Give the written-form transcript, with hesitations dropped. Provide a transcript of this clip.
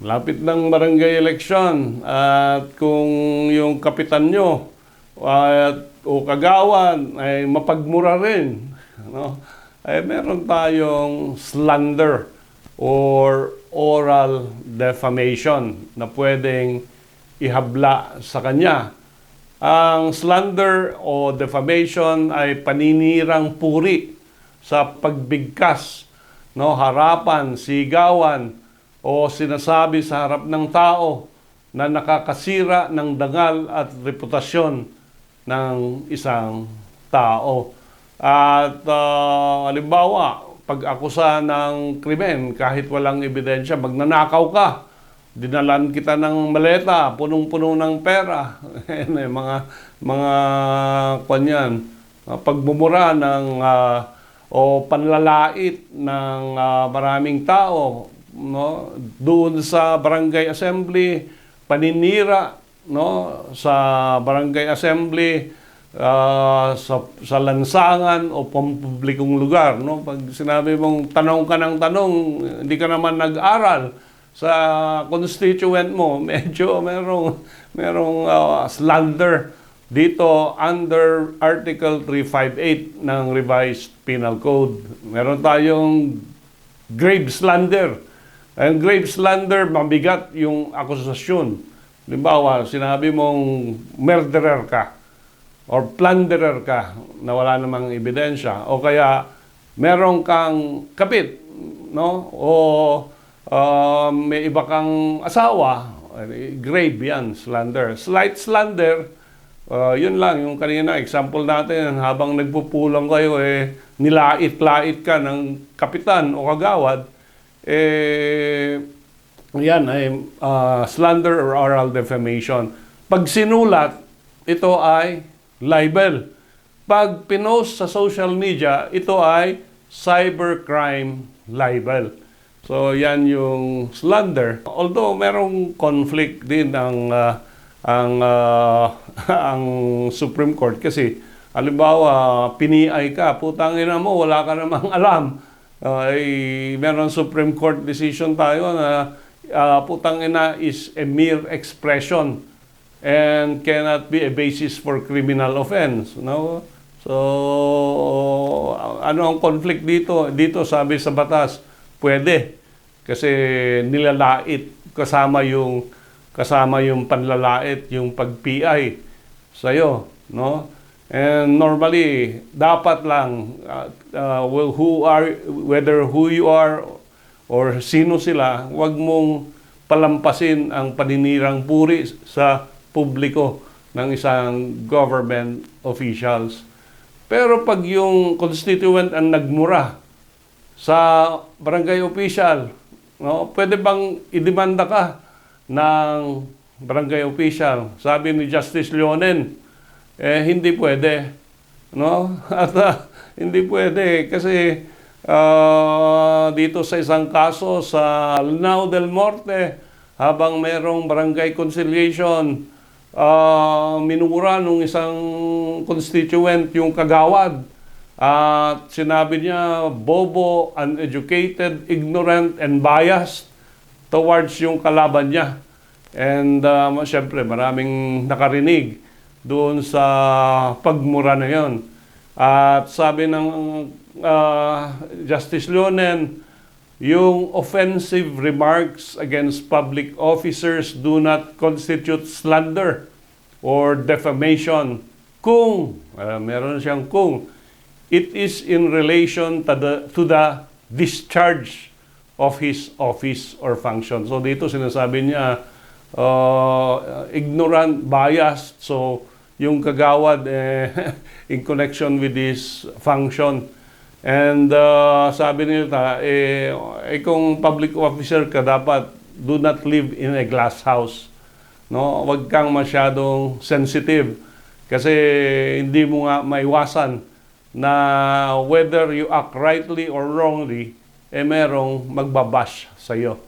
lapit ng barangay election at kung yung kapitan nyo o kagawan ay mapagmura rin, no? Ay meron tayong slander or oral defamation na pwedeng ihabla sa kanya. Ang slander o defamation ay paninirang puri sa pagbigkas, no, harapan, sigawan, o sinasabi sa harap ng tao na nakakasira ng dangal at reputasyon ng isang tao. At halimbawa, pag-akusa ng krimen, kahit walang ebidensya, magnanakaw ka, dinalan kita ng maleta, punong-puno ng pera, mga kanyan, pagmumura ng o panlalait ng maraming tao, no, doon sa barangay assembly, paninira, no, sa barangay assembly, sa lansangan o pampublikong lugar, no. Pag sinabi mong tanong ka ng tanong, hindi ka naman nag-aral sa constituent mo, medyo merong slander dito under Article 358 ng Revised Penal Code. Meron tayong grave slander. Ang grave slander, mabigat yung akusasyon. Halimbawa, sinabi mong murderer ka or plunderer ka na wala namang ebidensya, o kaya meron kang kapit, no? O may iba kang asawa, grave yan, slander. Slight slander, yun lang, yung kanina, example natin, habang nagpupulang kayo, nilait-lait ka ng kapitan o kagawad, yan ay slander or oral defamation. Pag sinulat, ito ay libel. Pag pinost sa social media, ito ay cybercrime libel. So yan yung slander. Although merong conflict din ang Supreme Court kasi halimbawa piniay ka, putang ina mo, wala ka namang alam. Meron Supreme Court decision tayo na putang ina is a mere expression and cannot be a basis for criminal offense, no? So ano ang conflict dito? Dito sabi sa batas, pwede. Kasi nilalait kasama yung panlalait, yung pag-PI sa'yo, no? And normally dapat lang whether who you are or sino sila, wag mong palampasin ang paninirang puri sa publiko ng isang government officials. Pero pag yung constituent ang nagmura sa barangay official, no, pwede bang idemanda ka ng barangay official? Sabi ni Justice Leonen, hindi pwede, no? At hindi pwede kasi dito sa isang kaso sa Lanao del Norte, habang merong barangay conciliation, minura nung isang constituent yung kagawad. At sinabi niya, bobo, uneducated, ignorant, and biased towards yung kalaban niya. And syempre, maraming nakarinig doon sa pagmura na yon. At sabi ng Justice Leonen, yung offensive remarks against public officers do not constitute slander or defamation kung, meron siyang kung, it is in relation to the discharge of his office or function. So dito sinasabi niya, ignorant, biased, so yung kagawad in connection with this function. And sabi nila, kung public officer ka, dapat do not live in a glass house. No? Huwag kang masyadong sensitive kasi hindi mo nga maiwasan na whether you act rightly or wrongly, merong magbabash sa'yo.